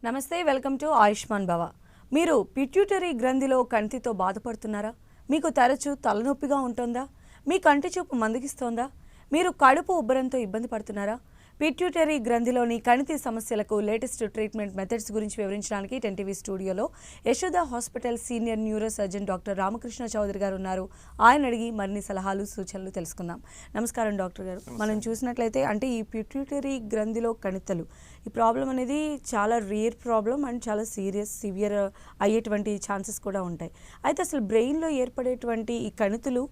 నమస్తే, welcome to Ayushman భవ. మీరు పిట్యూటరీ గ్రంథిలో కంటితో బాధపడుతున్నారా? మీకు తరచూ తలనొప్పిగా ఉంటుందా? మీ కంటి చూపు మందగిస్తోందా? మీరు కడుపు ఉబ్బరంతో ఇబ్బంది పడుతున్నారా? పిట్యూటరీ గ్రంథిలోని కణితి సమస్యలకు లేటెస్ట్ ట్రీట్మెంట్ మెథడ్స్ గురించి వివరించడానికి 10TV స్టూడియోలో Yashoda hospital senior neuro surgeon doctor Ramakrishna Chowdary గారు ఉన్నారు. ఆయన అడిగి మరిన్ని సలహాలు సూచనలు తెలుసుకుందాం. నమస్కారం డాక్టర్ గారు. మనం చూసినట్లయితే అంటే ఈ పిట్యూటరీ గ్రంథిలో కణితలు ఈ ప్రాబ్లం అనేది చాలా రేర్ ప్రాబ్లం అండ్ చాలా సివియర్ అయ్యేటువంటి ఛాన్సెస్ కూడా ఉంటాయి. అయితే అసలు బ్రెయిన్లో ఏర్పడేటువంటి ఈ కణితులు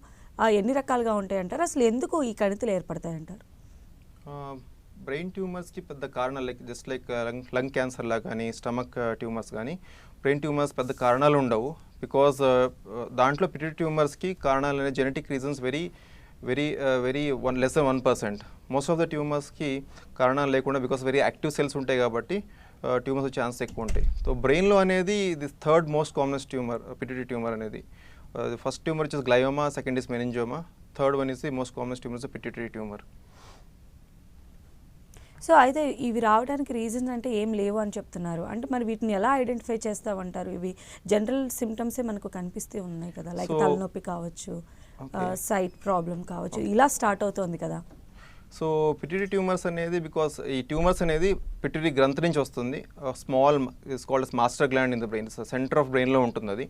ఎన్ని రకాలుగా ఉంటాయంటారు? అసలు ఎందుకు ఈ కణితులు ఏర్పడతాయంటారు? బ్రెయిన్ ట్యూమర్స్కి పెద్ద కారణాలు జస్ట్ లైక్ లంగ్ క్యాన్సర్ లా కానీ స్టమక్ ట్యూమర్స్ కానీ బ్రెయిన్ ట్యూమర్స్ పెద్ద కారణాలు ఉండవు. బికాజ్ దాంట్లో పిట్యూటరీ ట్యూమర్స్కి కారణాలు అనే genetic reasons very less than 1%. Most of the ట్యూమర్స్కి కారణాలు లేకుండా బికాస్ వెరీ యాక్టివ్ సెల్స్ ఉంటాయి కాబట్టి ట్యూమర్స్ వచ్చే ఛాన్స్ ఎక్కువ ఉంటాయి. సో బ్రెయిన్లో అనేది ఇది third most commonest tumour pituitary tumour అనేది. First tumour is glioma, second is meningioma, third one is the most commonest tumour is pituitary tumour. So అయితే ఇవి రావడానికి రీజన్స్ అంటే ఏం లేవు అని చెప్తున్నారు. అంటే మరి వీటిని ఎలా ఐడెంటిఫై చేస్తామంటారు? ఇవి జనరల్ సిమ్టమ్సే మనకు కనిపిస్తూ ఉన్నాయి కదా, లైక్ తలనొప్పి కావచ్చు, సైట్ ప్రాబ్లం కావచ్చు, ఇలా స్టార్ట్ అవుతుంది కదా. సో పిట్యూటరీ ట్యూమర్స్ అనేది బికాస్ ఈ ట్యూమర్స్ అనేది పిట్యూటరీ గ్రంథి నుంచి వస్తుంది. Small is called master gland in the brain, centre of బ్రెయిన్లో ఉంటుంది అది.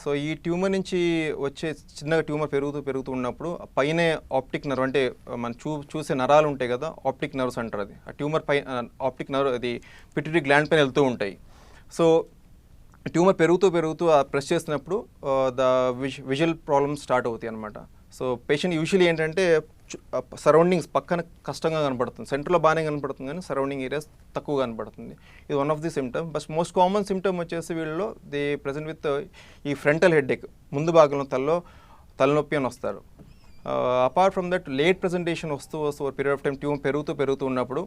సో ఈ ట్యూమర్ నుంచి వచ్చే చిన్నగా ట్యూమర్ పెరుగుతూ ఉన్నప్పుడు పైనే ఆప్టిక్ నర్వ్ అంటే మనం చూసే నరాలు ఉంటాయి కదా, ఆప్టిక్ నర్వ్స్ అంటారు. అది ఆ ట్యూమర్ పై ఆప్టిక్ నర్వ్ అది పిట్యూటరీ గ్లాండ్ పైన వెళ్తూ ఉంటాయి. సో ట్యూమర్ పెరుగుతూ ప్రెస్ చేసినప్పుడు ద విజువల్ ప్రాబ్లమ్స్ స్టార్ట్ అవుతాయి అనమాట. సో పేషెంట్ యూజువల్లీ ఏంటంటే సరౌండింగ్స్ పక్కన కష్టంగా కనపడుతుంది, సెంటర్లో బాగానే కనపడుతుంది కానీ సరౌండింగ్ ఏరియాస్ తక్కువ కనపడుతుంది. ఇది one of the symptom. But most common symptom వచ్చేసి వీళ్ళలో దే ప్రజెంట్ విత్ ఈ ఫ్రంటల్ హెడ్ఏక్, ముందు భాగంలో తలనొప్పి అని వస్తారు. Apart from that late presentation వస్తూ పీరియడ్ ఆఫ్ టైం ట్యూమర్ పెరుగుతూ ఉన్నప్పుడు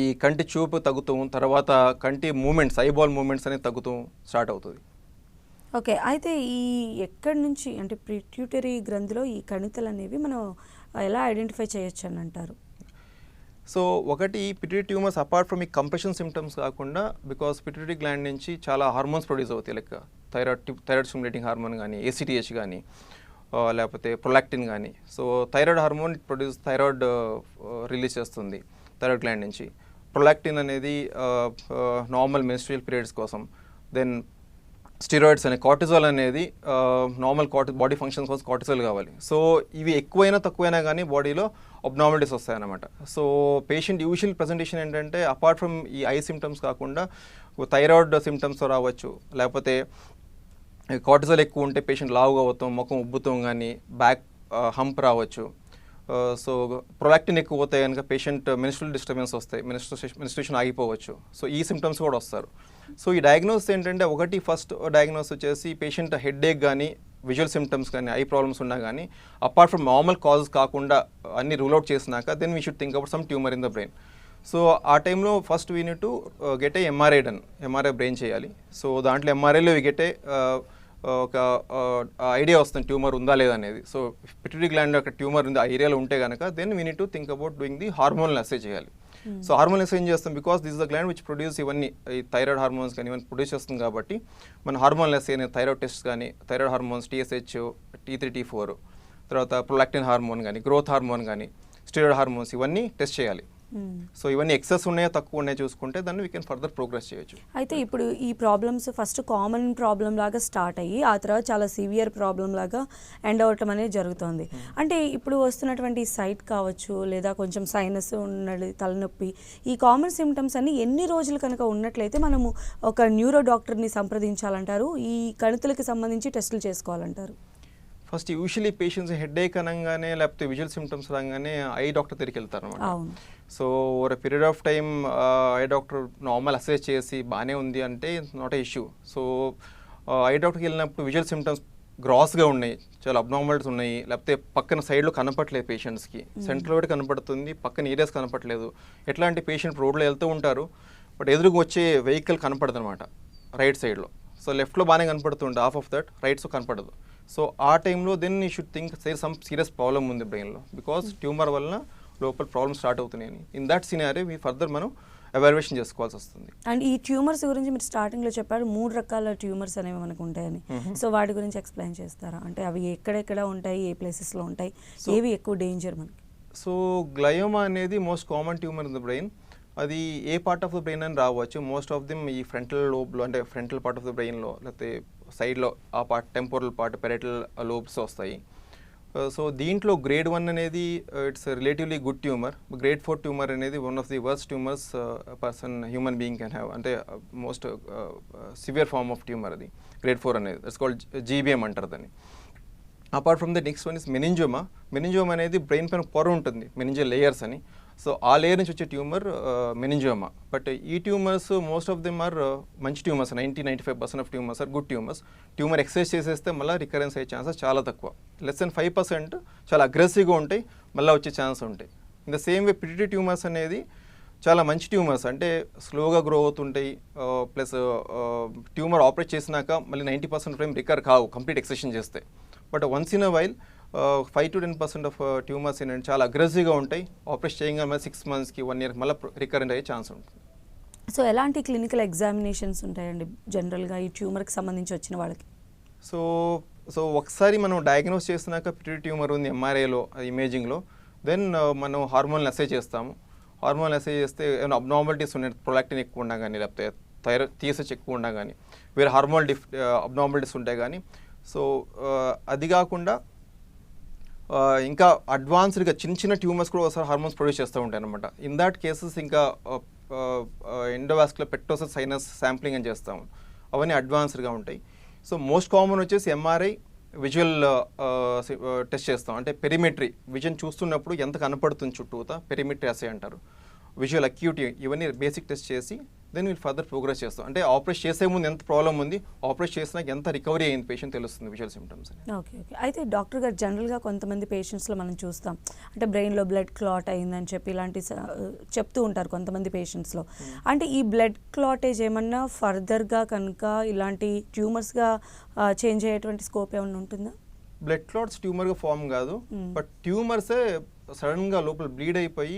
ఈ కంటి చూపు తగ్గుతూ, తర్వాత కంటి మూమెంట్స్, ఐబాల్ మూమెంట్స్ అనేది తగ్గుతూ స్టార్ట్ అవుతుంది. ఓకే, అయితే ఈ ఎక్కడి నుంచి అంటే పిట్యూటరీ గ్రంథిలో ఈ కణితలు అనేవి మనం ఎలా ఐడెంటిఫై చేయొచ్చు అని అంటారు? సో ఒకటి పిట్యూటరీ ట్యూమర్స్ అపార్ట్ ఫ్రమ్ ఈ కంప్రెషన్ సిమ్టమ్స్ కాకుండా బికాస్ పిట్యూటరీ గ్లాండ్ నుంచి చాలా హార్మోన్స్ ప్రొడ్యూస్ అవుతాయి. లైక్ థైరాయిడ్ స్టిమ్యులేటింగ్ హార్మోన్ కానీ, ACTH కానీ, లేకపోతే ప్రొలాక్టిన్ కానీ. So thyroid hormone thyroid release చేస్తుంది థైరాయిడ్ గ్లాండ్ నుంచి. ప్రొలాక్టిన్ అనేది నార్మల్ మెన్స్ట్రుయల్ పీరియడ్స్ కోసం. దెన్ స్టిరాయిడ్స్ అనే కార్టిజాల్ అనేది నార్మల్ బాడీ ఫంక్షన్స్ కోసం కార్టిజాల్ కావాలి. సో ఇవి ఎక్కువైనా తక్కువైనా కానీ బాడీలో అబ్నార్మాలిటీస్ వస్తాయన్నమాట. సో పేషెంట్ యూజువల్ ప్రజెంటేషన్ ఏంటంటే అపార్ట్ ఫ్రమ్ ఈ ఐ సిమ్టమ్స్ కాకుండా థైరాయిడ్ సిమ్టమ్స్ రావచ్చు, లేకపోతే కార్టిజాల్ ఎక్కువ ఉంటే పేషెంట్ లావుగా అవుతాం, ముఖం ఉబ్బుతాం కానీ, బ్యాక్ హంప్ రావచ్చు. సో ప్రొలాక్టిన్ ఎక్కువ పోతాయి కనుక పేషెంట్ మెన్స్ట్రువల్ డిస్టర్బెన్స్ వస్తాయి, మెన్స్ట్రుయేషన్ ఆగిపోవచ్చు. సో ఈ సిమ్టమ్స్ కూడా వస్తారు. సో ఈ డయాగ్నోస్ ఏంటంటే ఒకటి ఫస్ట్ డయాగ్నోస్ వచ్చేసి పేషెంట్ హెడ్ఏక్ కానీ, విజువల్ సిమ్టమ్స్ కానీ, ఐ ప్రాబ్లమ్స్ ఉన్నా కానీ అపార్ట్ ఫ్రమ్ నార్మల్ కాజెస్ కాకుండా అన్ని రూల్ అవుట్ చేసినాక then we should think about some tumour in the brain. So ఆ టైంలో first we need to get a MRI brain చేయాలి. సో దాంట్లో ఎంఆర్ఐలో వీ గెట్ ఏ ఒక ఐడియా వస్తుంది ట్యూమర్ ఉందా లేదా అనేది. సో పిట్యూటరీ గ్లాండ్ యొక్క ట్యూమర్ ఉంది ఆ ఏరియాలో ఉంటే కనుక then we need to think about doing the hormonal assess చేయాలి. సో హార్మోనల్ అసెస్ ఏం చేస్తాం because this is the gland which produce ఇవన్నీ ఈ థైరాయిడ్ హార్మోన్స్ కానీ ఇవన్నీ ప్రొడ్యూస్ చేస్తుంది కాబట్టి మన హార్మోనల్ అసెస్ అనే థైరాయిడ్ టెస్ట్ కానీ, thyroid hormones TSH, T3, T4, తర్వాత ప్రొలాక్టిన్ హార్మోన్ కానీ, గ్రోత్ హార్మోన్ కానీ, స్టెరాయిడ్ హార్మోన్స్ ఇవన్నీ టెస్ట్ చేయాలి. సో ఇవన్నీ ఎక్సెస్ ఉన్నాయో తక్కువ ఉన్నాయో చూసుకుంటే దాన్ని వీ కెన్ ఫర్దర్ ప్రోగ్రెస్ చేయొచ్చు. అయితే ఇప్పుడు ఈ ప్రాబ్లమ్స్ ఫస్ట్ కామన్ ప్రాబ్లం లాగా స్టార్ట్ అయ్యి ఆ తర్వాత చాలా సివియర్ ప్రాబ్లం లాగా ఎండ్ అవటం అనేది జరుగుతుంది. అంటే ఇప్పుడు వస్తున్నటువంటి సైట్ కావచ్చు, లేదా కొంచెం సైనస్ ఉన్నది, తలనొప్పి, ఈ కామన్ సిమ్టమ్స్ అన్ని ఎన్ని రోజులు కనుక ఉన్నట్లయితే మనము ఒక న్యూరో డాక్టర్ని సంప్రదించాలంటారు? ఈ కణితులకి సంబంధించి టెస్టులు చేసుకోవాలంటారు? ఫస్ట్ యూజువల్లీ పేషెంట్స్ హెడ్ఏక్ అనగానే లేకపోతే విజువల్ సిమ్టమ్స్ రాగానే ఐ డాక్టర్ దగ్గరికి వెళ్తారు అనమాట. So over period of time I doctor normal assess చేసి బాగానే ఉంది అంటే not a issue. So I డాక్టర్కి వెళ్ళినప్పుడు విజువల్ సిమ్టమ్స్ గ్రాస్గా ఉన్నాయి, చాలా అబ్నార్మాలిటీస్ ఉన్నాయి, లేకపోతే పక్కన సైడ్లో కనపట్లేదు పేషెంట్స్కి, సెంటర్లో కూడా కనపడుతుంది, పక్కన ఏరియాస్ కనపట్లేదు. ఎట్లాంటి పేషెంట్ రోడ్లో వెళ్తూ ఉంటారు బట్ ఎదురుగా వచ్చే వెహికల్ కనపడదు అనమాట రైట్ సైడ్లో. సో లెఫ్ట్లో బాగానే కనపడుతుంది, హాఫ్ ఆఫ్ దట్ రైట్స్ కనపడదు. సో ఆ టైంలో then you should think some serious problem ఉంది బ్రెయిన్లో బికాస్ ట్యూమర్ వలన లోపల ప్రాబ్లమ్ స్టార్ట్ అవుతున్నాయని. In that scenario we further మనం ఎవాల్యుయేషన్ చేసుకోవాల్సి వస్తుంది. అండ్ ఈ ట్యూమర్స్ గురించి మీరు స్టార్టింగ్లో చెప్పారు 3 రకాల ట్యూమర్స్ అనేవి మనకు ఉంటాయని. సో వాటి గురించి ఎక్స్ప్లెయిన్ చేస్తారా? అంటే అవి ఎక్కడెక్కడ ఉంటాయి, ఏ ప్లేసెస్లో ఉంటాయి, ఏవి ఎక్కువ డేంజర్ మనకి? సో గ్లయోమా అనేది most common tumour in the brain. అది ఏ పార్ట్ ఆఫ్ ద బ్రెయిన్ అని రావచ్చు. మోస్ట్ ఆఫ్ దిమ్ ఈ ఫ్రంటల్ లోబ్లో, అంటే ఫ్రంటల్ పార్ట్ ఆఫ్ ద బ్రెయిన్లో, లేకపోతే సైడ్లో ఆ part, temporal part, parietal lobes వస్తాయి. సో దీంట్లో గ్రేడ్ 1 అనేది it's relatively good tumour. Grade 4 tumour అనేది one of the worst tumours human being can have. అంటే most severe form of tumour అది గ్రేడ్ 4 అనేది. ఇట్స్ కాల్డ్ జీబీఎం అంటారు దాన్ని. Apart from the next one is meningioma. Meningioma అనేది brain పైన పొర ఉంటుంది, మెనింజియల్ లేయర్స్ అని. సో ఆ లేయర్ నుంచి వచ్చే ట్యూమర్ మెనింజోమా. బట్ ఈ tumours most of them are మంచి tumours. 90-95% of tumours are good tumours. Tumour excise చేసేస్తే మళ్ళీ రికరెన్స్ అయ్యే ఛాన్సెస్ చాలా తక్కువ. లెస్ దెన్ 5% చాలా అగ్రెసివ్గా ఉంటాయి, మళ్ళీ వచ్చే ఛాన్స్ ఉంటాయి. In the same way pituitary tumours అనేది చాలా మంచి ట్యూమర్స్, అంటే స్లోగా గ్రో అవుతుంటాయి. ప్లస్ ట్యూమర్ ఆపరేట్ చేసినాక మళ్ళీ 90% టైం రికవర్ కావు కంప్లీట్ ఎక్సెషన్ చేస్తే. But once in a while 5-10% of tumours ఏంటంటే చాలా అగ్రెసివ్గా ఉంటాయి. ఆపరేషన్ చేయగానే 6 monthsకి 1 year మళ్ళీ రికరెంట్ అయ్యే ఛాన్స్ ఉంటుంది. సో ఎలాంటి క్లినికల్ ఎగ్జామినేషన్స్ ఉంటాయండి జనరల్గా ఈ ట్యూమర్కి సంబంధించి వచ్చిన వాళ్ళకి? సో ఒకసారి మనం డయాగ్నోస్ చేసినాక పిట్యూటరీ ట్యూమర్ ఉంది ఎంఆర్ఐలో, ఇమేజింగ్లో, దెన్ మనం హార్మోన్ అసెస్ చేస్తాము. హార్మోన్ అసెస్ చేస్తే ఏమైనా అబ్నార్మాలిటీస్ ఉన్నాయి, ప్రొలాక్టిన్ ఎక్కువ ఉన్నా కానీ, లేకపోతే థైరాయిడ్ ఎక్కువ ఉన్నా కానీ, వేరే హార్మోన్ అబ్నార్మాలిటీస్ ఉంటాయి కానీ. సో అది కాకుండా ఇంకా అడ్వాన్స్డ్గా చిన్న చిన్న ట్యూమర్స్ కూడా ఒకసారి హార్మోన్స్ ప్రొడ్యూస్ చేస్తూ ఉంటాయి అనమాట. ఇన్ దాట్ కేసెస్ ఇంకా ఎండోవాస్కులర్ పెక్టోసస్ సైనస్ శాంప్లింగ్ అని చేస్తాము. అవన్నీ అడ్వాన్స్డ్గా ఉంటాయి. సో మోస్ట్ కామన్ వచ్చేసి ఎంఆర్ఐ, విజువల్ టెస్ట్ చేస్తాం. అంటే పెరిమెట్రీ, విజన్ చూస్తున్నప్పుడు ఎంత కనపడుతుంది చుట్టూతా, పెరిమెట్రీ అసే అంటారు. విజువల్ అక్యూటీ, ఇవన్నీ బేసిక్ టెస్ట్ చేసి దెన్ వీళ్ళు ఫర్దర్ ప్రోగ్రెస్ చేస్తాం. అంటే ఆపరేషన్ చేసే ముందు ఎంత ప్రాబ్లం ఉంది, ఆపరేషన్ చేసినాక ఎంత రికవరీ అయింది పేషెంట్ తెలుస్తుంది విజువల్ సిమ్టమ్స్. ఓకే. అయితే డాక్టర్ గారు జనరల్గా కొంతమంది పేషెంట్స్లో మనం చూస్తాం, అంటే బ్రెయిన్లో బ్లడ్ క్లాట్ అయిందని చెప్పి ఇలాంటి చెప్తూ ఉంటారు కొంతమంది పేషెంట్స్లో. అంటే ఈ బ్లడ్ క్లాటేజ్ ఏమన్నా ఫర్దర్గా కనుక ఇలాంటి ట్యూమర్స్గా చేంజ్ అయ్యేటువంటి స్కోప్ ఏమన్నా ఉంటుందా? బ్లడ్ క్లాట్స్ ట్యూమర్గా ఫామ్ కాదు, బట్ ట్యూమర్సే సడన్గా లోపల బ్లీడ్ అయిపోయి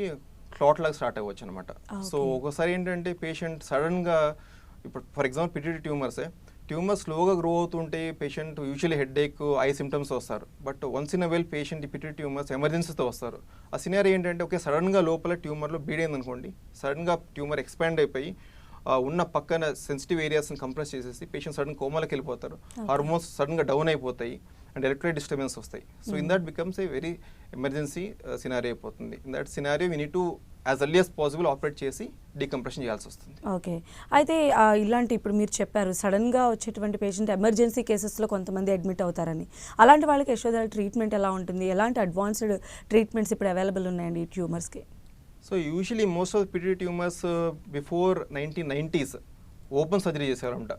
క్లాట్ లాగా స్టార్ట్ అవ్వచ్చు అనమాట. సో ఒకసారి ఏంటంటే పేషెంట్ సడన్గా, ఇప్పుడు ఫర్ ఎగ్జాంపుల్ పిట్యూటరీ ట్యూమర్ స్లోగా గ్రో అవుతుంటే patient usually headache, eye symptoms వస్తారు. But once in a well patient ఈ పిట్యూటరీ ట్యూమర్స్ ఎమర్జెన్సీతో వస్తారు. ఆ సినారీ ఏంటంటే ఓకే సడన్గా లోపల ట్యూమర్లో బ్లీడ్ అయింది అనుకోండి, సడన్గా ట్యూమర్ ఎక్స్పాండ్ అయిపోయి ఉన్న పక్కన సెన్సిటివ్ ఏరియాస్ని కంప్రెస్ చేసేసి పేషెంట్ సడన్ కోమాలోకి వెళ్ళిపోతారు. హార్మోన్స్ సడన్గా డౌన్ అయిపోతాయి అండ్ ఎలక్ట్రోలైట్ డిస్టర్బెన్స్ వస్తాయి. So in that becomes a very emergency scenario అయిపోతుంది. In that scenario we need to as early as possible operate చేసి డీకంప్రెషన్ చేయాల్సి వస్తుంది. ఓకే. అయితే ఇలాంటి ఇప్పుడు మీరు చెప్పారు సడన్గా వచ్చేటువంటి పేషెంట్ ఎమర్జెన్సీ కేసెస్లో కొంతమంది అడ్మిట్ అవుతారని. అలాంటి వాళ్ళకి యశోదల ట్రీట్మెంట్ ఎలా ఉంటుంది? ఎలాంటి అడ్వాన్స్డ్ ట్రీట్మెంట్స్ ఇప్పుడు అవైలబుల్ ఉన్నాయండి ఈ ట్యూమర్స్కి? So usually most of pituitary tumours before 1990s open surgery చేసేవాళ్ళంట.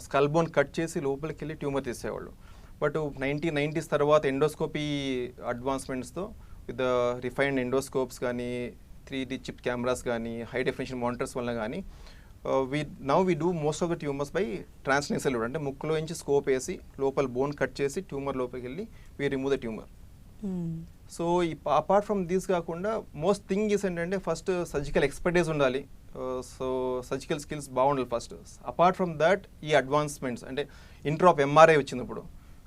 స్కల్ బోన్ కట్ చేసి లోపలికి వెళ్ళి ట్యూమర్ తీసేవాళ్ళు. బట్ 1990s తర్వాత ఎండోస్కోపీ అడ్వాన్స్మెంట్స్తో విత్ రిఫైన్డ్ ఎండోస్కోప్స్ కానీ, 3D చిప్ కెమెరాస్ కానీ, హై డెఫినేషన్ మానిటర్స్ వల్ల కానీ we do most of the tumours by transnasal. అంటే ముక్కులో నుంచి స్కోప్ వేసి లోపల బోన్ కట్ చేసి ట్యూమర్ లోపలికి వెళ్ళి we remove the tumour. So apart from these కాకుండా మోస్ట్ థింగ్ ఈస్ ఏంటంటే ఫస్ట్ సర్జికల్ ఎక్స్పర్టైజ్ ఉండాలి. సో సర్జికల్ స్కిల్స్ బాగుండాలి ఫస్ట్. అపార్ట్ ఫ్రమ్ దాట్ ఈ అడ్వాన్స్మెంట్స్ అంటే ఇంట్రాప్ ఎంఆర్ఐ వచ్చింది ఇప్పుడు.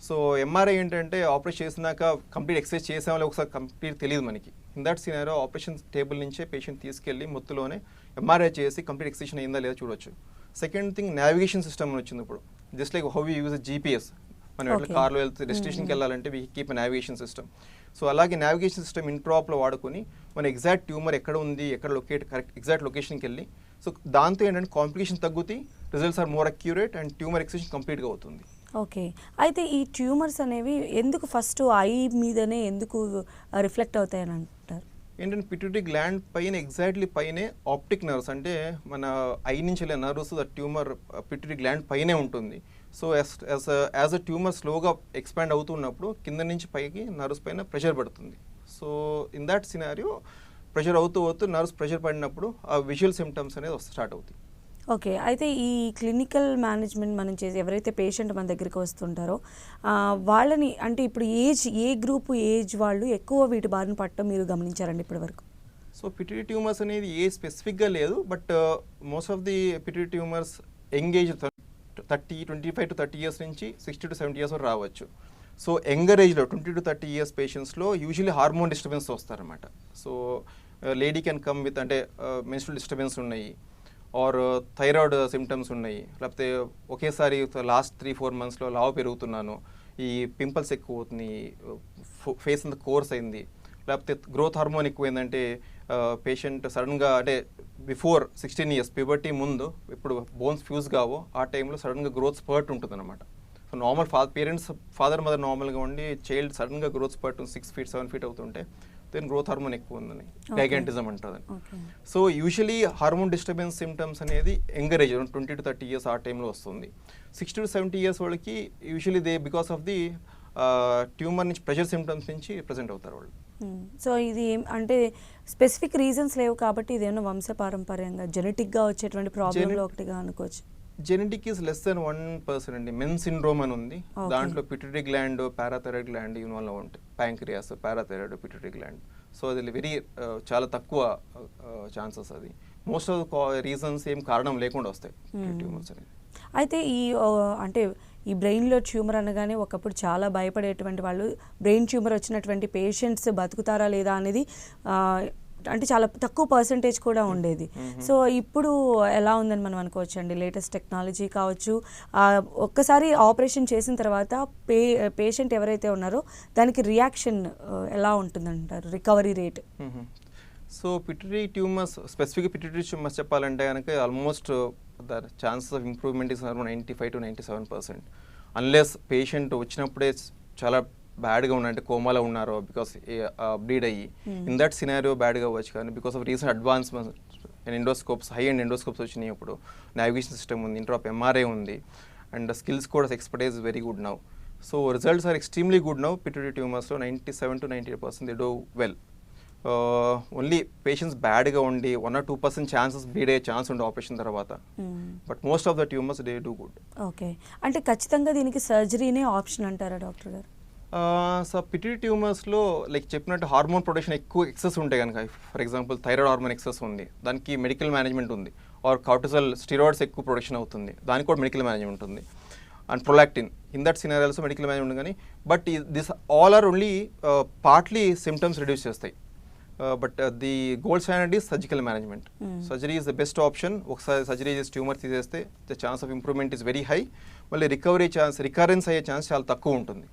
సో ఎంఆర్ఐ ఏంటంటే ఆపరేషన్ చేసినాక కంప్లీట్ ఎక్సర్సైజ్ చేసామో ఒకసారి కంప్లీట్ తెలియదు మనకి. ఇన్ దట్ సినారో ఆపరేషన్ టేబుల్ నుంచే పేషెంట్ తీసుకెళ్ళి మొత్తులోనే ఎంఆర్ఐ చేసి కంప్లీట్ ఎక్సర్సైజ్ అయిందా లేదా చూడొచ్చు. సెకండ్ థింగ్ నావిగేషన్ సిస్టమ్ వచ్చింది ఇప్పుడు. Just like how you use GPS, మనం ఎట్లా కార్లో వెళ్తే డెస్టినేషన్కి వెళ్ళాలంటే we keep navigation system. So అలాగే నావిగేషన్ సిస్టమ్ ఇంట్రాప్లో వాడుకొని మన ఎగ్జాక్ట్ ట్యూమర్ ఎక్కడ ఉంది, ఎక్కడ లొకేట్, కరెక్ట్ ఎగ్జాక్ట్ లొకేషన్కి వెళ్ళి, సో దాంతో ఏంటంటే కాంప్లికేషన్ తగ్గుతాయి, results are more accurate and tumour excision కంప్లీట్గా అవుతుంది. ఓకే. అయితే ఈ ట్యూమర్స్ అనేవి ఎందుకు ఫస్ట్ ఐ మీదనే ఎందుకు రిఫ్లెక్ట్ అవుతాయని అంటారు? ఏంటంటే పిట్యూటరీ గ్లాండ్ పైన ఎగ్జాక్ట్లీ పైనే ఆప్టిక్ నర్వ్స్, అంటే మన ఐ నుంచి వెళ్ళే nerves the tumour pituitary gland పైనే ఉంటుంది. సో యాజ్ అ ట్యూమర్ స్లోగా ఎక్స్పాండ్ అవుతున్నప్పుడు కింద నుంచి పైకి నర్వ్స్ పైన ప్రెషర్ పడుతుంది. So in that scenario pressure అవుతూ నర్వ్స్ ప్రెషర్ పడినప్పుడు ఆ విజువల్ సిమ్టమ్స్ అనేది స్టార్ట్ అవుతాయి. ఓకే. అయితే ఈ క్లినికల్ మేనేజ్మెంట్ మనం చేసి ఎవరైతే పేషెంట్ మన దగ్గరికి వస్తుంటారో వాళ్ళని, అంటే ఇప్పుడు ఏ గ్రూప్ ఏజ్ వాళ్ళు ఎక్కువ వీటి బారిన పట్టడం మీరు గమనించారండి ఇప్పటి వరకు? సో పిట్యూటరీ ట్యూమర్స్ అనేది ఏ స్పెసిఫిక్గా లేదు, but most of the pituitary tumours engage 25 to 30 years నుంచి 60 to 70 ఇయర్స్ వరకు రావచ్చు. సో యంగర్ ఏజ్లో 20 to 30 ఇయర్స్ పేషెంట్స్లో యూజువల్లీ హార్మోన్ డిస్టర్బెన్స్ వస్తారనమాట. So lady can come with అంటే మెన్స్ట్రువల్ డిస్టర్బెన్స్ ఉన్నాయి, ఆర్ థైరాయిడ్ సిమ్టమ్స్ ఉన్నాయి, లేకపోతే ఒకేసారి లాస్ట్ 3-4 మంత్స్లో లావు పెరుగుతున్నాను, ఈ పింపుల్స్ ఎక్కువ అవుతున్నాయి, ఫేస్ అంత కోర్స్ అయింది, లేకపోతే గ్రోత్ హార్మోన్ ఎక్కువైందంటే పేషెంట్ సడన్గా అంటే బిఫోర్ 16 ఇయర్స్ ప్యూబర్టీ ముందు ఇప్పుడు బోన్స్ ఫ్యూజ్ కావో ఆ టైంలో సడన్గా గ్రోత్ స్పర్ట్ ఉంటుంది అనమాట. So normal parents father mother నార్మల్గా ఉండి చైల్డ్ సడన్గా గ్రోత్ స్పర్ట్ 6 feet 7 feet అవుతుంటే దెన్ గ్రోత్ హార్మోన్ ఎక్కువ ఉందని గైగంటిజం అంటుందని. So usually hormone disturbance symptoms అనేది యంగర్ ఏజ్ 20 to 30 ఇయర్స్ ఆ టైంలో వస్తుంది. 60 to 70 ఇయర్స్ వాళ్ళకి usually they because of the tumour నుంచి ప్రెషర్ సిమ్టమ్స్ నుంచి ప్రజెంట్ అవుతారు వాళ్ళు. సో ఇది అంటే స్పెసిఫిక్ రీజన్స్ లేవు కాబట్టి ఇదేమన్నా వంశపారంపర్యంగా జెనెటిక్గా వచ్చేటువంటి ప్రాబ్లంలో ఒకటిగా అనుకోవచ్చు. జెనెటిక్ ఈజ్ లెస్ దెన్ 1% అండి. మెన్ సిండ్రోమ్ అని ఉంది, దాంట్లో pituitary gland, parathyroid gland involve ఉంటాయి, pancreas, parathyroid, pituitary gland. So అది వెరీ చాలా తక్కువ ఛాన్సెస్. అది మోస్ట్ ఆఫ్ రీజన్స్ ఏం కారణం లేకుండా వస్తాయి ట్యూమర్స్ అనేది. అయితే అంటే ఈ బ్రెయిన్లో ట్యూమర్ అనగానే ఒకప్పుడు చాలా భయపడేటువంటి వాళ్ళు, బ్రెయిన్ ట్యూమర్ వచ్చినటువంటి పేషెంట్స్ బతుకుతారా లేదా అనేది అంటే చాలా తక్కువ పర్సంటేజ్ కూడా ఉండేది. సో ఇప్పుడు ఎలా ఉందని మనం అనుకోవచ్చు అండి, లేటెస్ట్ టెక్నాలజీ కావచ్చు, ఒక్కసారి ఆపరేషన్ చేసిన తర్వాత పేషెంట్ ఎవరైతే ఉన్నారో దానికి రియాక్షన్ ఎలా ఉంటుందంటారు, recovery rate? So pituitary tumours, specific pituitary tumours చెప్పాలంటే కనుక almost the chances of improvement is around 95 to 97%. Unless patient వచ్చినప్పుడే చాలా బ్యాడ్గా ఉన్నారంటే కోమాలో ఉన్నారో బికాస్ బ్లీడ్ అయ్యి, ఇన్ దట్ సినారియో బ్యాడ్గా అవ్వచ్చు. కానీ because of recent advancement endoscopes, high and endoscopes వచ్చినాయి, ఇప్పుడు నావిగేషన్ సిస్టమ్ ఉంది, ఇంటర్ ఆఫ్ MRI ఉంది, అండ్ స్కిల్స్ కూడా expertise very good now. So results are extremely good now. Pituitary ట్యూమర్స్లో 97 to 98% they do well. Only patients బ్యాడ్గా ఉండి 1 or 2% chances bleed అయ్యే chance ఉండే ఆపరేషన్ తర్వాత, but most of the tumours they do good. Okay, అంటే ఖచ్చితంగా దీనికి సర్జరీనే ఆప్షన్ అంటారా డాక్టర్ గారు? సో పిట్యూటరీ ట్యూమర్స్లో లైక్ చెప్పినట్టు హార్మోన్ ప్రొడక్షన్ ఎక్కువ ఎక్సెస్ ఉంటే కనుక, for example thyroid hormone excess ఉంది, దానికి మెడికల్ మేనేజ్మెంట్ ఉంది, ఆర్ కార్టిసల్ స్టిరాయిడ్స్ ఎక్కువ ప్రొడక్షన్ అవుతుంది, దానికి కూడా మెడికల్ మేనేజ్మెంట్ ఉంది, and prolactin, in that scenarios medical management. కానీ but this all are only partly symptoms reduce చేస్తాయి. But the gold standard is surgical management. Surgery is the best option. ఒకసారి surgery చేసి tumour తీసేస్తే the chance of improvement is very high. మళ్ళీ recurrence అయ్యే chance చాలా తక్కువ ఉంటుంది.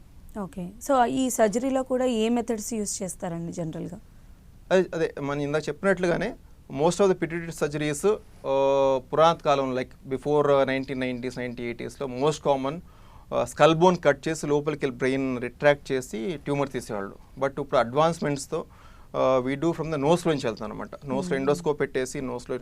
Okay, so ఈ సర్జరీలో కూడా ఏ మెథడ్స్ యూస్ చేస్తారండి జనరల్గా? అదే మనం ఇందాక చెప్పినట్లుగానే most of the pituitary surgeries పురాతన కాలంలో లైక్ బిఫోర్ 1990s 1980sలో most common skull bone cut చేసి లోపలికి వెళ్ళి బ్రెయిన్ రిట్రాక్ట్ చేసి ట్యూమర్ తీసేవాళ్ళు. బట్ ఇప్పుడు అడ్వాన్స్మెంట్స్తో వీ డూ ఫ్రమ్ ద నోస్లో నుంచి వెళ్తాం అనమాట. నోస్లో ఎండోస్కోప్ పెట్టేసి నోస్లో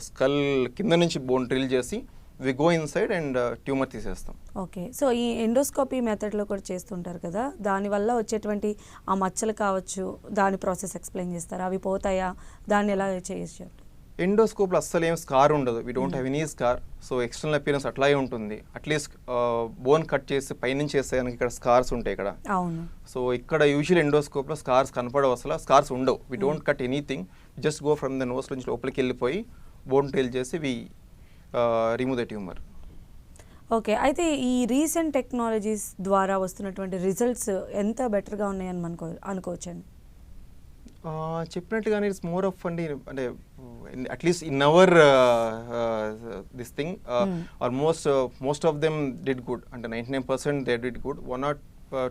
స్కల్ కింద నుంచి బోన్ డ్రిల్ చేసి we go inside and tumour తీసేస్తాం. ఓకే, సో ఈ ఎండోస్కోపీ మెథడ్లో కూడా చేస్తుంటారు కదా, దానివల్ల వచ్చేటువంటి ఆ మచ్చలు కావచ్చు, దాని ప్రాసెస్ ఎక్స్ప్లెయిన్ చేస్తారా? అవి పోతాయా? దాన్ని ఎలా చేయొచ్చు? ఎండోస్కోప్లో అస్సలు ఏం స్కార్ ఉండదు. We don't have any scar. So external appearance అట్లాగే ఉంటుంది. అట్లీస్ట్ బోన్ కట్ చేసి పైనుంచి చేస్తే కనుక ఇక్కడ స్కార్స్ ఉంటాయి ఇక్కడ. అవును. సో ఇక్కడ యూజువల్ ఎండోస్కోప్లో స్కార్స్ కనపడవు, అసలు స్కార్స్ ఉండవు. We don't cut anything, just go from the nose నుంచి లోపలికి వెళ్ళిపోయి బోన్ ట్రిల్ చేసి we remove the tumour. Okay, అయితే ఈ రీసెంట్ టెక్నాలజీస్ ద్వారా వస్తున్నటువంటి రిజల్ట్స్ ఎంత బెటర్గా ఉన్నాయని అనుకోవచ్చండి? చెప్పినట్టుగానే ఇట్స్ మోర్ ఆఫ్ అండి, అంటే at least in our this thing most of them did good. అంటే 99% they did good. 1 or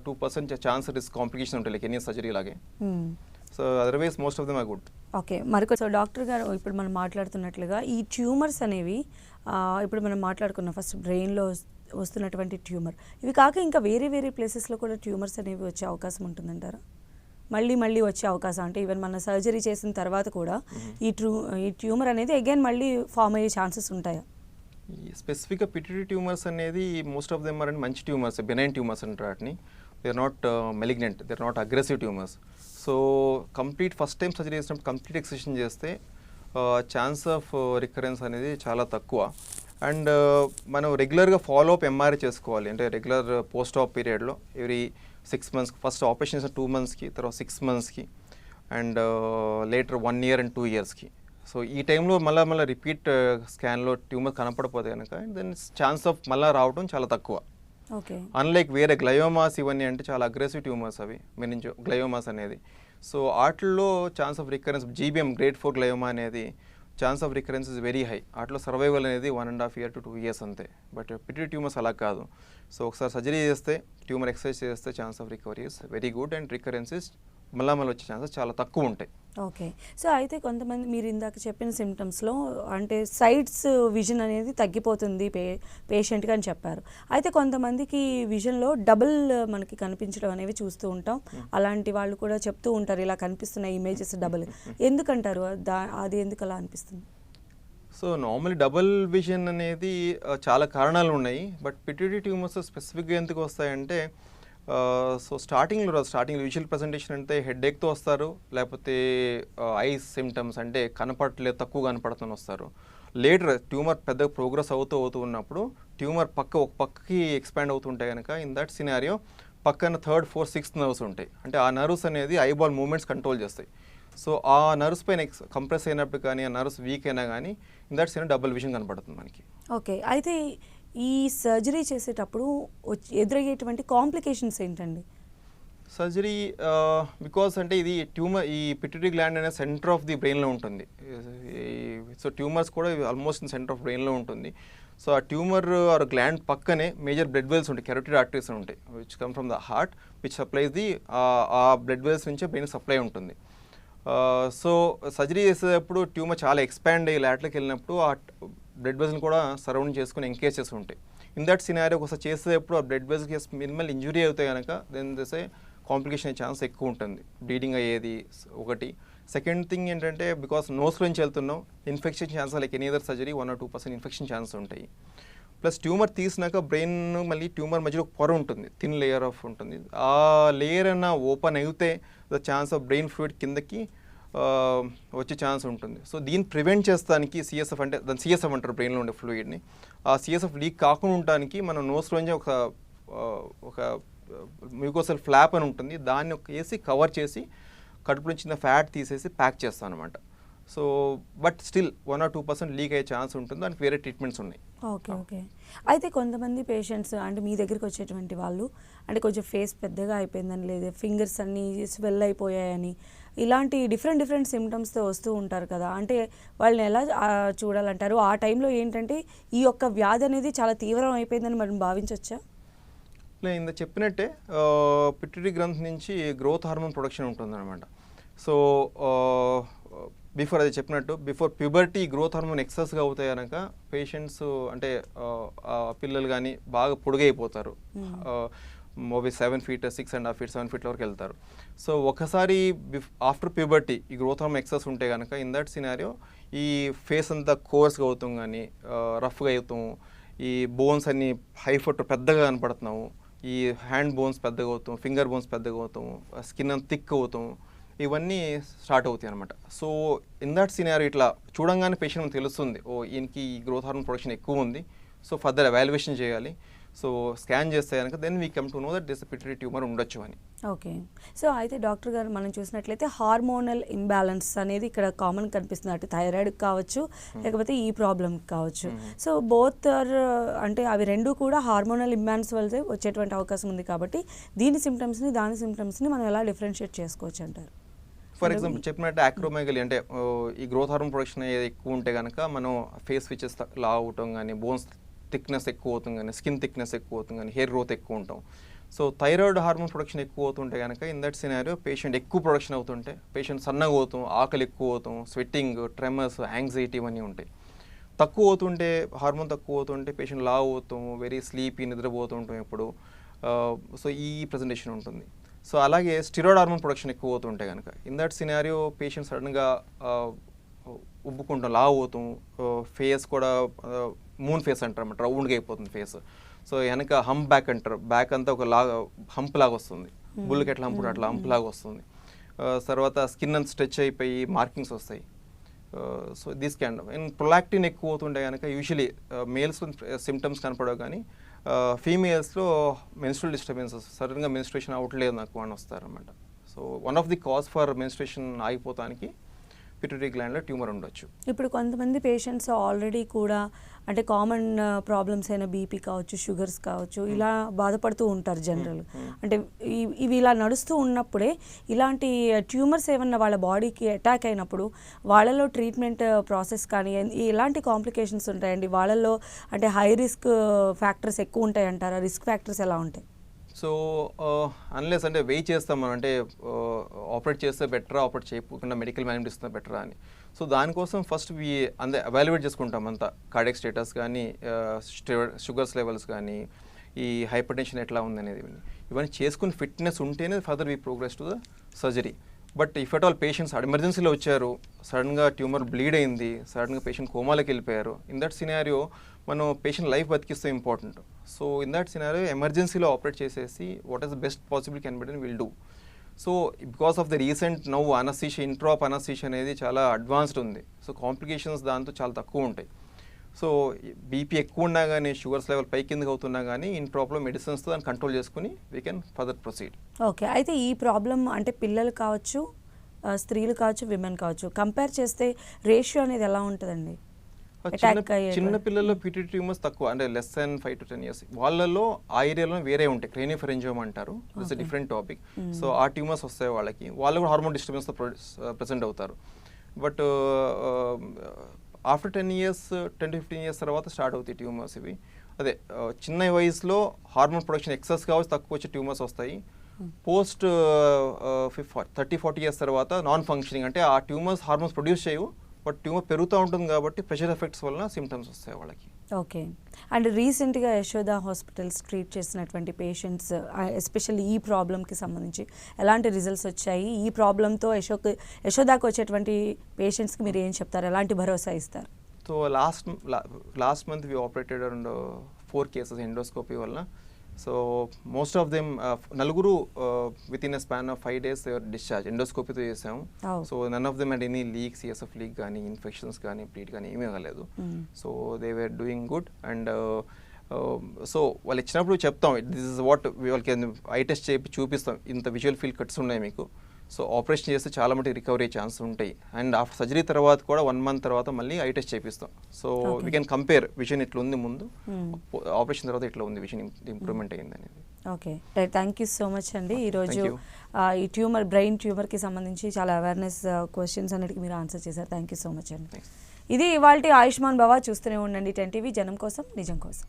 2% chance is complication ఉంటాయి లైక్ ఎనీ సర్జరీ లాగే. So otherwise most of them are good. Okay, so doctor గారు ఇప్పుడు మనం మాట్లాడుతున్నట్లుగా ఈ tumours అనేవి ఇప్పుడు మనం మాట్లాడుకున్నాం ఫస్ట్ బ్రెయిన్లో వస్తున్నటువంటి ట్యూమర్, ఇవి కాక ఇంకా వేరే వేరే ప్లేసెస్లో కూడా ట్యూమర్స్ అనేవి వచ్చే అవకాశం ఉంటుందంటారా? మళ్ళీ వచ్చే అవకాశం, అంటే ఈవెన్ మన సర్జరీ చేసిన తర్వాత కూడా ఈ ట్యూమర్ అనేది అగైన్ మళ్ళీ ఫామ్ అయ్యే ఛాన్సెస్ ఉంటాయా? స్పెసిఫిక్గా పిట్యూటరీ ట్యూమర్స్ అనేది మోస్ట్ ఆఫ్ దెమ్ ఆర్ మంచి ట్యూమర్స్, బెనైన్ ట్యూమర్స్ అంటారు వాటిని. They are not malignant, they are not aggressive tumours. So complete first time surgery చేసినప్పుడు కంప్లీట్ ఎక్సిషన్ చేస్తే ఛాన్స్ ఆఫ్ రికరెన్స్ అనేది చాలా తక్కువ. అండ్ మనం రెగ్యులర్గా ఫాలో అప్ MRI చేసుకోవాలి. అంటే రెగ్యులర్ పోస్ట్ ఆప్ పీరియడ్లో ఎవ్రీ 6 months, ఫస్ట్ ఆపరేషన్ చేసిన 2 monthsకి, తర్వాత 6 monthsకి అండ్ లేటర్ 1 year and 2 yearsకి. సో ఈ టైంలో మళ్ళీ రిపీట్ స్కాన్లో ట్యూమర్ కనపడపోతే కనుక దెన్ ఛాన్స్ ఆఫ్ మళ్ళీ రావడం చాలా తక్కువ. ఓకే. అన్లైక్ వేరే గ్లయోమాస్ ఇవన్నీ అంటే చాలా అగ్రెసివ్ ట్యూమర్స్ అవి మెనింజో గ్లయోమాస్ అనేది. సో వాటిల్లో chance of recurrence GBM grade 4 glioma అనేది chance of recurrence is very high. వాటిలో సర్వైవల్ అనేది 1.5 year to 2 years అంతే. బట్ పిట్యూటరీ ట్యూమర్స్ అలా కాదు. సో ఒకసారి సర్జరీ చేస్తే ట్యూమర్ ఎక్సర్సైజ్ చేస్తే chance of recovery is very good and recurrences మళ్ళీ వచ్చే ఛాన్సెస్ చాలా తక్కువ ఉంటాయి. ఓకే. సో అయితే కొంతమంది మీరు ఇందాక చెప్పిన సిమ్టమ్స్లో అంటే సైడ్స్ విజన్ అనేది తగ్గిపోతుంది పేషెంట్గా అని చెప్పారు. అయితే కొంతమందికి విజన్లో డబుల్ మనకి కనిపించడం అనేవి చూస్తూ ఉంటాం. అలాంటి వాళ్ళు కూడా చెప్తూ ఉంటారు ఇలా కనిపిస్తున్న ఇమేజెస్ డబుల్. ఎందుకంటారు అది ఎందుకు అలా అనిపిస్తుంది? సో నార్మల్లీ డబుల్ విజన్ అనేది చాలా కారణాలు ఉన్నాయి. బట్ పిట్యూటరీ ట్యూమర్స్ స్పెసిఫిక్గా ఎందుకు వస్తాయంటే సో స్టార్టింగ్లో విజువల్ ప్రజెంటేషన్ అంటే హెడేక్తో వస్తారు, లేకపోతే ఐస్ సిమ్టమ్స్ అంటే కనపడలేదు తక్కువ కనపడుతూనే వస్తారు. లేటర్ ట్యూమర్ పెద్దగా ప్రోగ్రెస్ అవుతూ ఉన్నప్పుడు ట్యూమర్ ఒక పక్కకి ఎక్స్పాండ్ అవుతుంటే కనుక ఇన్ దట్ సినారియో పక్కన 3rd, 4th, 6th నర్వ్స్ ఉంటాయి. అంటే ఆ నర్వ్స్ అనేది ఐబాల్ మూమెంట్స్ కంట్రోల్ చేస్తాయి. సో ఆ నర్వ్స్ పైన కంప్రెస్ అయినప్పుడు కానీ ఆ నర్వ్స్ వీక్ అయినా కానీ in that scenario double vision కనపడుతుంది మనకి. ఓకే. అయితే ఈ సర్జరీ చేసేటప్పుడు ఎదురయ్యేటువంటి కాంప్లికేషన్స్ ఏంటండి? సర్జరీ బికాస్ అంటే ఇది ట్యూమర్ ఈ పిట్యూటరీ గ్లాండ్ అనే సెంటర్ ఆఫ్ ది బ్రెయిన్లో ఉంటుంది. సో ట్యూమర్స్ కూడా ఆల్మోస్ట్ సెంటర్ ఆఫ్ బ్రెయిన్లో ఉంటుంది. సో ఆ ట్యూమర్ ఆర్ గ్లాండ్ పక్కనే మేజర్ బ్లడ్ వెల్స్ ఉంటాయి, కెరోటిడ్ ఆర్టరీస్ ఉంటాయి which come from the heart which supplies the ఆ బ్లడ్ వెల్స్ నుంచే బ్రెయిన్ సప్లై ఉంటుంది. సో సర్జరీ చేసేటప్పుడు ట్యూమర్ చాలా ఎక్స్పాండ్ అయ్యి లాట్లోకి వెళ్ళినప్పుడు ఆ బ్లడ్ వెజల్ని కూడా సరౌండ్ చేసుకుని ఎంకేజ్ చేసి ఉంటాయి. ఇన్ దట్ సినారియో ఒకసారి చేసేటప్పుడు ఆ బ్లడ్ వెజల్కి మినిమల్ ఇంజురీ అవుతాయి కనుక దెన్ చేసే కాంప్లికేషన్ అయ్యే ఛాన్స్ ఎక్కువ ఉంటుంది, బ్లీడింగ్ అయ్యేది ఒకటి. సెకండ్ థింగ్ ఏంటంటే బికాస్ నోస్ నుంచి వెళ్తున్నాం infection chance like any other surgery 1 or 2% infection chance ఉంటాయి. ప్లస్ ట్యూమర్ తీసినాక బ్రెయిన్ మళ్ళీ ట్యూమర్ మధ్యలో ఒక పొర ఉంటుంది, థిన్ లేయర్ ఆఫ్ ఉంటుంది. ఆ లేయర్ అన్న ఓపెన్ అయితే the chance of brain fluid కిందకి వచ్చే ఛాన్స్ ఉంటుంది. సో దీన్ని ప్రివెంట్ చేస్తానికి CSF అంటే దాని CSF అంటారు బ్రెయిన్లో ఉండే ఫ్లూయిడ్ని. ఆ CSF లీక్ కాకుండా ఉండడానికి మనం నోస్లోంచి ఒక మ్యూకోసల్ ఫ్లాప్ అని ఉంటుంది, దాన్ని వేసి కవర్ చేసి కడుపు నుంచి చిన్న ఫ్యాట్ తీసేసి ప్యాక్ చేస్తాం అనమాట. So but still 1 or 2% leak అయ్యే ఛాన్స్ ఉంటుంది, దానికి వేరే ట్రీట్మెంట్స్ ఉన్నాయి. ఓకే. ఓకే. అయితే కొంతమంది పేషెంట్స్ అంటే మీ దగ్గరికి వచ్చేటువంటి వాళ్ళు అంటే కొంచెం ఫేస్ పెద్దగా అయిపోయిందని, లేదా ఫింగర్స్ అన్నీ స్వెల్ అయిపోయాయని, ఇలాంటి డిఫరెంట్ సిమ్టమ్స్తో వస్తూ ఉంటారు కదా. అంటే వాళ్ళని ఎలా చూడాలంటారు? ఆ టైంలో ఏంటంటే ఈ యొక్క వ్యాధి అనేది చాలా తీవ్రం అయిపోయిందని మనం భావించవచ్చా? ఇంత చెప్పినట్టే పిట్యూటరీ గ్రంథి నుంచి గ్రోత్ హార్మోన్ ప్రొడక్షన్ ఉంటుందన్నమాట. సో బిఫోర్ అది చెప్పినట్టు బిఫోర్ ప్యూబర్టీ గ్రోత్ హార్మోన్ ఎక్సెస్గా అవుతాయి కనుక పేషెంట్స్ అంటే పిల్లలు కానీ బాగా పొడుగైపోతారు. మేబీ 7 feet 6.5 feet 7 feet వరకు వెళ్తారు. సో ఒకసారి ఆఫ్టర్ ప్యూబర్టీ ఈ గ్రోత్ హార్మోన్ ఎక్సెస్ ఉంటే కనుక ఇన్ దట్ సినారియో ఈ ఫేస్ అంతా కోర్స్గా అవుతాం, కానీ రఫ్గా అవుతాము, ఈ బోన్స్ అన్ని హైఫుట్ పెద్దగా కనపడుతున్నాము, ఈ హ్యాండ్ బోన్స్ పెద్దగా అవుతాం, ఫింగర్ బోన్స్ పెద్దగా అవుతాము, స్కిన్ అంత థిక్ అవుతాము, ఇవన్నీ స్టార్ట్ అవుతాయి అనమాట. సో ఇన్ దట్ సినారియో ఇట్లా చూడంగానే పేషెంట్ మనకు తెలుస్తుంది, ఓ ఈయనకి ఈ గ్రోత్ హార్మోన్ ప్రొడక్షన్ ఎక్కువ ఉంది, సో ఫర్దర్ ఎవాల్యుయేషన్ చేయాలి. సో స్కాన్ చేస్తే కనుక then we come to know that this pituitary tumour ఉండొచ్చు అని. ఓకే. సో అయితే డాక్టర్ గారు మనం చూసినట్లయితే హార్మోనల్ ఇంబ్యాలెన్స్ అనేది ఇక్కడ కామన్ కనిపిస్తుంది, అటు థైరాయిడ్ కావచ్చు లేకపోతే ఈ ప్రాబ్లమ్ కావచ్చు. సో బోత్ ఆర్ అంటే అవి రెండు కూడా హార్మోనల్ ఇంబ్యాలెన్స్ వల్లే వచ్చేటువంటి అవకాశం ఉంది. కాబట్టి దీని సిమ్టమ్స్ని దాని సిమ్టమ్స్ని మనం ఎలా డిఫరెన్షియేట్ చేసుకోవచ్చు అంటారు? ఫర్ ఎగ్జాంపుల్ చెప్పినట్టు యాక్రోమెగలీ అంటే ఈ గ్రోత్ హార్మోన్ ప్రొడక్షన్ ఎక్కువ ఉంటే కనుక మనం ఫేస్ ఫీచర్స్ లా అవటం కానీ, బోన్స్ థిక్నెస్ ఎక్కువ అవుతుంది కానీ, స్కిన్ థిక్నెస్ ఎక్కువ అవుతుంది కానీ, హెయిర్ గ్రోత్ ఎక్కువ ఉంటాం. సో థైరాయిడ్ హార్మోన్ ప్రొడక్షన్ ఎక్కువ అవుతుంటే కనుక ఇన్ దట్ సినారియో పేషెంట్ ఎక్కువ ప్రొడక్షన్ అవుతుంటే పేషెంట్ సన్నగా అవుతాం, ఆకలి ఎక్కువ అవుతాం, స్వెట్టింగ్, ట్రెమర్స్, యాంగ్జైటీ ఇవన్నీ ఉంటాయి. తక్కువ అవుతుంటే హార్మోన్ తక్కువ అవుతుంటే పేషెంట్ లావ్ అవుతాం, వెరీ స్లీపీ, నిద్రపోతుంటాం ఎప్పుడు. సో ఈ ప్రజెంటేషన్ ఉంటుంది. సో అలాగే స్టిరాయిడ్ హార్మోన్ ప్రొడక్షన్ ఎక్కువ అవుతుంటే కనుక ఇన్ దట్ సినారియో పేషెంట్ సడన్గా ఉబ్బుకుంటాం, లావ్ అవుతాం, ఫేస్ కూడా మూన్ ఫేస్ అంటారు అన్నమాట, రౌండ్గా అయిపోతుంది ఫేస్. సో వెనక హంప్ బ్యాక్ అంటారు, బ్యాక్ అంతా ఒక హంప్ లాగా వస్తుంది, బుల్కి ఎట్లా హంప్ అట్లా హంప్ లాగా వస్తుంది. తర్వాత స్కిన్ అంతా స్ట్రెచ్ అయిపోయి మార్కింగ్స్ వస్తాయి. So this can and prolactin ఎక్కువ అవుతుంటే కనుక యూజువలీ మేల్స్ సిమ్టమ్స్ కనపడవు, కానీ ఫీమేల్స్లో మెన్స్ట్రువల్ డిస్టర్బెన్సెస్, సడన్గా మెన్స్ట్రుయేషన్ అవ్వట్లేదు నాకు అని వస్తారన్నమాట. So so one of the cause for menstruation ఆగిపోతానికి పిట్యూటరీ గ్లాండ్లో ట్యూమర్ ఉండొచ్చు. ఇప్పుడు కొంతమంది పేషెంట్స్ ఆల్రెడీ కూడా అంటే కామన్ ప్రాబ్లమ్స్ అయిన బీపీ కావచ్చు, షుగర్స్ కావచ్చు, ఇలా బాధపడుతూ ఉంటారు జనరల్. అంటే ఇవి ఇలా నడుస్తూ ఉన్నప్పుడే ఇలాంటి ట్యూమర్స్ ఏమన్నా వాళ్ళ బాడీకి అటాక్ అయినప్పుడు వాళ్ళలో ట్రీట్మెంట్ ప్రాసెస్ కానీ ఎలాంటి కాంప్లికేషన్స్ ఉంటాయండి? వాళ్ళల్లో అంటే హై రిస్క్ ఫ్యాక్టర్స్ ఎక్కువ ఉంటాయి అంటారా? రిస్క్ ఫ్యాక్టర్స్ ఎలా ఉంటాయి? సో అన్లెస్ అంటే వెయిట్ చేస్తాం మనం, అంటే ఆపరేట్ చేస్తే బెటరా, ఆపరేట్ చేయకుండా మెడికల్ మేనేజ్మెంట్ ఇస్తే బెటరా అని. సో దానికోసం ఫస్ట్ ఎవాల్యుయేట్ చేసుకుంటాం అంతా, కార్డియాక్ స్టేటస్ కానీ, షుగర్స్ లెవెల్స్ కానీ, ఈ హైపర్ టెన్షన్ ఎట్లా ఉందనేది ఇవన్నీ చేసుకుని ఫిట్నెస్ ఉంటేనే further we progress to the surgery. But if at all patients ఎమర్జెన్సీలో వచ్చారు, సడన్గా ట్యూమర్ బ్లీడ్ అయింది, సడన్గా పేషెంట్ కోమాలోకి వెళ్ళిపోయారు, ఇన్ దట్ సినారియో మనం పేషెంట్ లైఫ్ బతికిస్తే important. So in that scenario ఎమర్జెన్సీలో ఆపరేట్ చేసేసి what is the best possible can be done will do. So because of the recent now anaesthesia, intraop anaesthesia అనేది చాలా advanced ఉంది. So complications దాంతో చాలా తక్కువ ఉంటాయి. సో బీపీ ఎక్కువ ఉన్నా కానీ, షుగర్స్ లెవెల్ పై కిందకి అవుతున్నా కానీ ఇంట్రాప్లో మెడిసిన్స్తో దాన్ని కంట్రోల్ చేసుకుని we can further proceed. Okay, అయితే ఈ ప్రాబ్లం అంటే పిల్లలు కావచ్చు, స్త్రీలు కావచ్చు, విమెన్ కావచ్చు, కంపేర్ చేస్తే రేషియో అనేది ఎలా ఉంటుందండి? చిన్న పిల్లల్లో పిట్యూటరీ ట్యూమర్స్ తక్కువ, అంటే లెస్ దాన్ 5 to 10 years. వాళ్ళలో ఆ ఏరియాలో వేరే ఉంటాయి, క్రేనియోఫారింజియోమా అంటారు, ఇట్స్ డిఫరెంట్ టాపిక్. సో ఆ ట్యూమర్స్ వస్తాయి వాళ్ళకి, వాళ్ళు కూడా హార్మోన్ డిస్టర్బెన్స్తో ప్రెసెంట్ అవుతారు. But after 10 years, 10 to 15 years తర్వాత స్టార్ట్ అవుతాయి ట్యూమర్స్ ఇవి. అదే చిన్న వయసులో హార్మోన్ ప్రొడక్షన్ ఎక్సెస్ కావచ్చు, తక్కువ వచ్చే ట్యూమర్స్ వస్తాయి. పోస్ట్ 30-40 years తర్వాత నాన్ ఫంక్షనింగ్, అంటే ఆ ట్యూమర్స్ హార్మోన్స్ ప్రొడ్యూస్ చేయవు, బట్ ట్యూమర్ పెరుగుతూ ఉంటుంది కాబట్టి ప్రెషర్ ఎఫెక్ట్స్ వలన సిమ్టమ్స్ వస్తాయి వాళ్ళకి. ఓకే, అండ్ రీసెంట్గా యశోద హాస్పిటల్స్ ట్రీట్ చేసినటువంటి పేషెంట్స్ ఎస్పెషల్లీ ఈ ప్రాబ్లమ్కి సంబంధించి ఎలాంటి రిజల్ట్స్ వచ్చాయి? ఈ ప్రాబ్లంతో యశోదాకు వచ్చేటువంటి పేషెంట్స్కి మీరు ఏం చెప్తారు? ఎలాంటి భరోసా ఇస్తారు? So last month we operated around 4 cases endoscopy వలన. సో మోస్ట్ ఆఫ్ దెమ్ నలుగురు with in a span of 5 days discharge, ఎండోస్కోపీతో చేసాము. So none of them and any leak, CSF leak కానీ, ఇన్ఫెక్షన్స్ కానీ, బ్లీడ్ కానీ ఏమీ కాలేదు. So they were doing good. And so వాళ్ళు ఇచ్చినప్పుడు చెప్తాం, దిస్ ఇస్ వాట్ వాళ్ళకి ఐ టెస్ట్ చేసి చూపిస్తాం, ఇంత విజువల్ ఫీల్డ్ కట్స్ ఉన్నాయి మీకు, సో ఆపరేషన్ చేస్తే చాలా మటుకు రికవరీ ఛాన్స్ ఉంటాయి. అండ్ ఆఫ్టర్ సర్జరీ తర్వాత కూడా 1 month తర్వాత మళ్ళీ ఐ టెస్ట్ చేపిస్తాం. So we can compare vision ఇట్లా ఉంది ముందు, ఆపరేషన్ తర్వాత ఇట్లా ఉంది విజన్, ఇంప్రూవ్మెంట్ అయ్యింది అనేది. Okay, thank you so much అండి. ఈరోజు ఈ బ్రెయిన్ ట్యూమర్కి సంబంధించి చాలా అవేర్నెస్ క్వశ్చన్స్ అన్నిటికీ మీరు ఆన్సర్ చేశారు. థ్యాంక్ యూ సో మచ్ అండి. ఇది ఇవాల్టి ఆయుష్మాన్ భవ. చూస్తూనే ఉండండి 10 TV, జనం కోసం నిజం కోసం.